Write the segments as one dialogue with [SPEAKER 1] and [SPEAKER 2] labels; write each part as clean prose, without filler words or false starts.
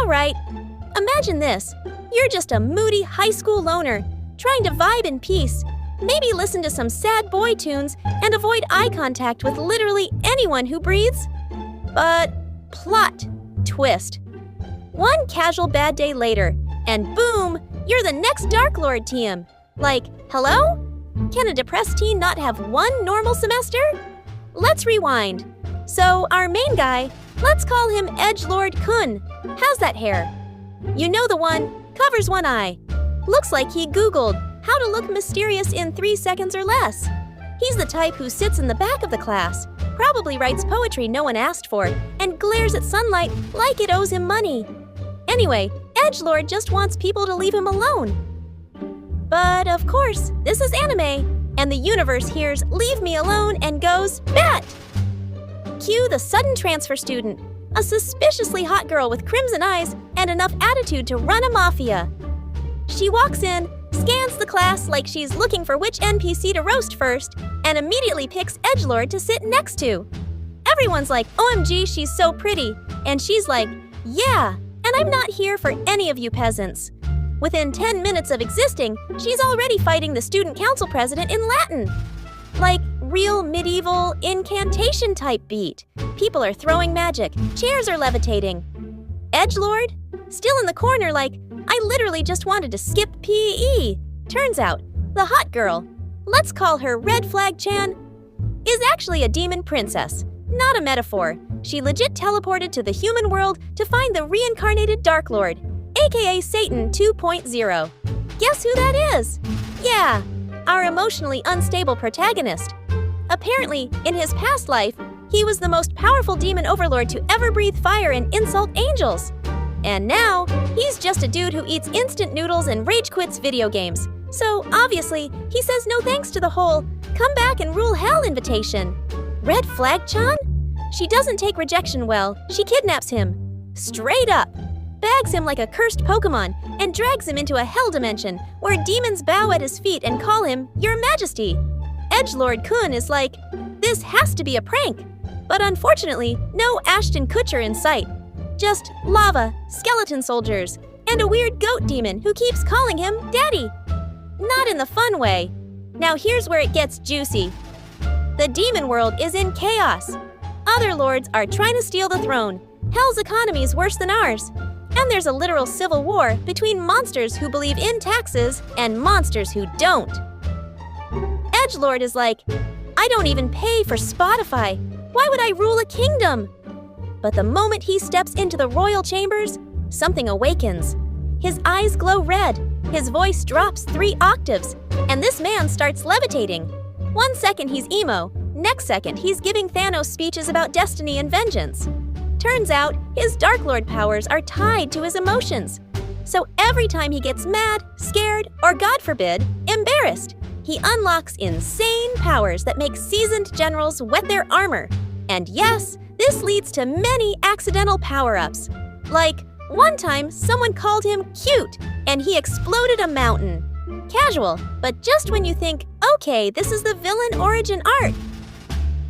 [SPEAKER 1] All right, imagine this. You're just a moody high school loner, trying to vibe in peace, maybe listen to some sad boy tunes, and avoid eye contact with literally anyone who breathes. But plot twist. One casual bad day later, and boom, you're the next Dark Lord TM. Like, hello? Can a depressed teen not have one normal semester? Let's rewind. So, our main guy, let's call him Edgelord Kun. How's that hair? You know the one, covers one eye. Looks like he Googled how to look mysterious in 3 seconds or less. He's the type who sits in the back of the class, probably writes poetry no one asked for, and glares at sunlight like it owes him money. Anyway, Edgelord just wants people to leave him alone. But of course, this is anime, and the universe hears "leave me alone" and goes, "Bet!" Cue the sudden transfer student, a suspiciously hot girl with crimson eyes and enough attitude to run a mafia. She walks in, scans the class like she's looking for which NPC to roast first, and immediately picks Edgelord to sit next to. Everyone's like, "OMG, she's so pretty," and she's like, "Yeah, and I'm not here for any of you peasants." Within 10 minutes of existing, she's already fighting the student council president in Latin. Like real medieval incantation type beat. People are throwing magic, chairs are levitating. Edgelord? Still in the corner like, I literally just wanted to skip PE. Turns out, the hot girl, let's call her Red Flag Chan, is actually a demon princess, not a metaphor. She legit teleported to the human world to find the reincarnated Dark Lord, aka Satan 2.0. Guess who that is? Yeah, our emotionally unstable protagonist. Apparently, in his past life, he was the most powerful demon overlord to ever breathe fire and insult angels. And now, he's just a dude who eats instant noodles and rage quits video games. So, obviously, he says no thanks to the whole "come back and rule hell" invitation. Red Flag Chan? She doesn't take rejection well. She kidnaps him. Straight up. Bags him like a cursed Pokemon and drags him into a hell dimension where demons bow at his feet and call him Your Majesty. Edgelord Kun is like, this has to be a prank. But unfortunately, no Ashton Kutcher in sight. Just lava, skeleton soldiers, and a weird goat demon who keeps calling him Daddy. Not in the fun way. Now here's where it gets juicy. The demon world is in chaos. Other lords are trying to steal the throne. Hell's economy is worse than ours. And there's a literal civil war between monsters who believe in taxes and monsters who don't. Edgelord is like, I don't even pay for Spotify. Why would I rule a kingdom? But the moment he steps into the royal chambers, something awakens. His eyes glow red, his voice drops 3 octaves, and this man starts levitating. 1 second he's emo, next second he's giving Thanos speeches about destiny and vengeance. Turns out, his Dark Lord powers are tied to his emotions. So every time he gets mad, scared, or God forbid, embarrassed, he unlocks insane powers that make seasoned generals wet their armor. And yes, this leads to many accidental power-ups. Like, one time someone called him cute, and he exploded a mountain. Casual, but just when you think, okay, this is the villain origin arc.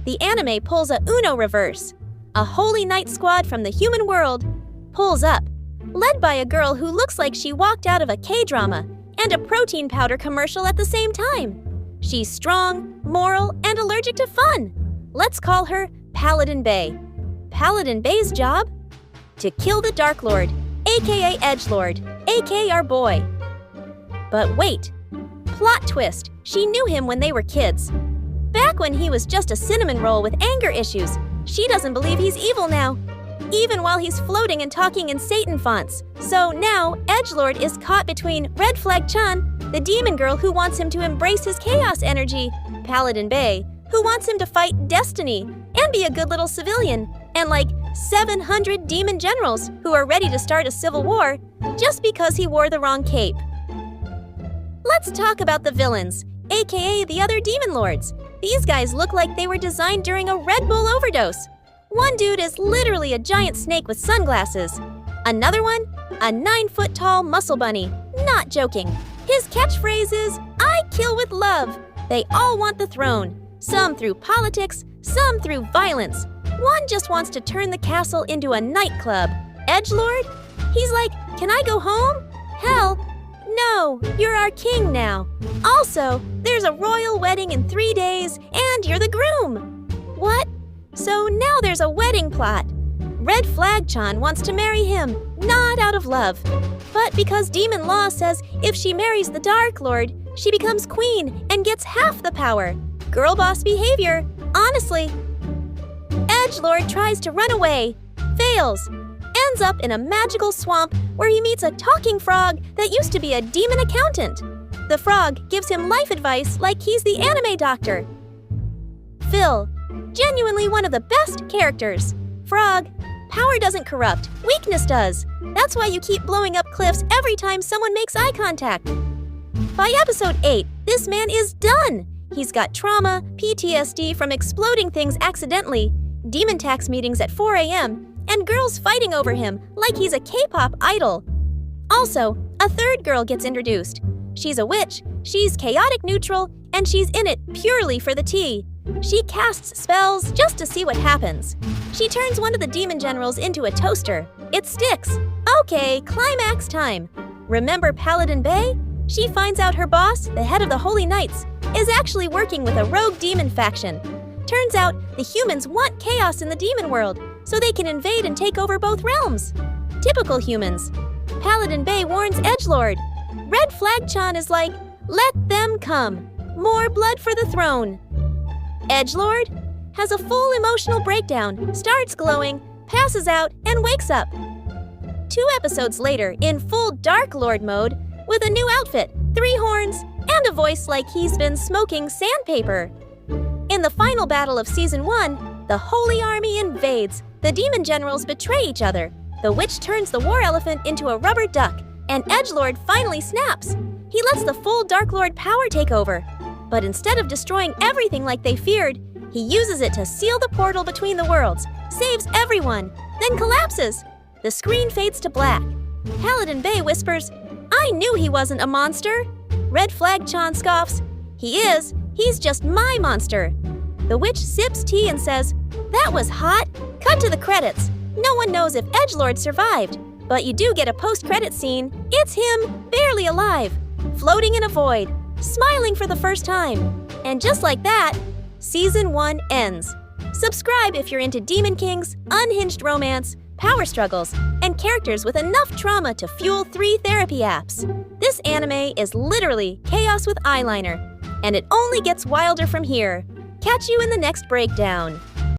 [SPEAKER 1] The anime pulls a Uno reverse. A holy knight squad from the human world pulls up, led by a girl who looks like she walked out of a K-drama and a protein powder commercial at the same time. She's strong, moral, and allergic to fun. Let's call her Paladin Bay. Paladin Bay's job? To kill the Dark Lord, aka Edgelord, aka our boy. But wait, plot twist, she knew him when they were kids. Back when he was just a cinnamon roll with anger issues, she doesn't believe he's evil now, even while he's floating and talking in Satan fonts. So now, Edgelord is caught between Red Flag Chan, the demon girl who wants him to embrace his chaos energy, Paladin Bay, who wants him to fight destiny and be a good little civilian, and like 700 demon generals who are ready to start a civil war just because he wore the wrong cape. Let's talk about the villains, aka the other demon lords. These guys look like they were designed during a Red Bull overdose. One dude is literally a giant snake with sunglasses. Another one, a 9-foot-tall muscle bunny. Not joking. His catchphrase is, I kill with love. They all want the throne. Some through politics, some through violence. One just wants to turn the castle into a nightclub. Edgelord? He's like, "Can I go home?" Hell, no, you're our king now. Also, there's a royal wedding in 3 days, and you're the groom. What? So now there's a wedding plot. Red Flag Chan wants to marry him, not out of love, but because demon law says if she marries the Dark Lord, she becomes queen and gets half the power. Girl boss behavior, honestly. Edgelord tries to run away, fails, ends up in a magical swamp where he meets a talking frog that used to be a demon accountant. The frog gives him life advice like he's the anime doctor. Phil, genuinely one of the best characters. Frog, power doesn't corrupt, weakness does. That's why you keep blowing up cliffs every time someone makes eye contact. By episode 8, this man is done. He's got trauma, PTSD from exploding things accidentally, demon tax meetings at 4 a.m., and girls fighting over him like he's a K-pop idol. Also, a third girl gets introduced. She's a witch, she's chaotic neutral, and she's in it purely for the tea. She casts spells just to see what happens. She turns one of the demon generals into a toaster. It sticks. Okay, climax time. Remember Paladin Bay? She finds out her boss, the head of the Holy Knights, is actually working with a rogue demon faction. Turns out the humans want chaos in the demon world, so they can invade and take over both realms. Typical humans. Paladin Bay warns Edgelord. Red Flag Chan is like, let them come. More blood for the throne. Edgelord has a full emotional breakdown, starts glowing, passes out, and wakes up. 2 episodes later, in full Dark Lord mode, with a new outfit, 3 horns, and a voice like he's been smoking sandpaper. In the final battle of Season 1, the Holy Army invades. The demon generals betray each other. The witch turns the war elephant into a rubber duck, and Edgelord finally snaps. He lets the full Dark Lord power take over. But instead of destroying everything like they feared, he uses it to seal the portal between the worlds, saves everyone, then collapses. The screen fades to black. Paladin Bay whispers, "I knew he wasn't a monster." Red Flag Chan scoffs, "He is. He's just my monster." The witch sips tea and says, "That was hot." Cut to the credits. No one knows if Edgelord survived, but you do get a post-credit scene. It's him, barely alive, floating in a void, smiling for the first time. And just like that, Season 1 ends. Subscribe if you're into Demon Kings, unhinged romance, power struggles, and characters with enough trauma to fuel 3 therapy apps. This anime is literally chaos with eyeliner, and it only gets wilder from here. Catch you in the next breakdown.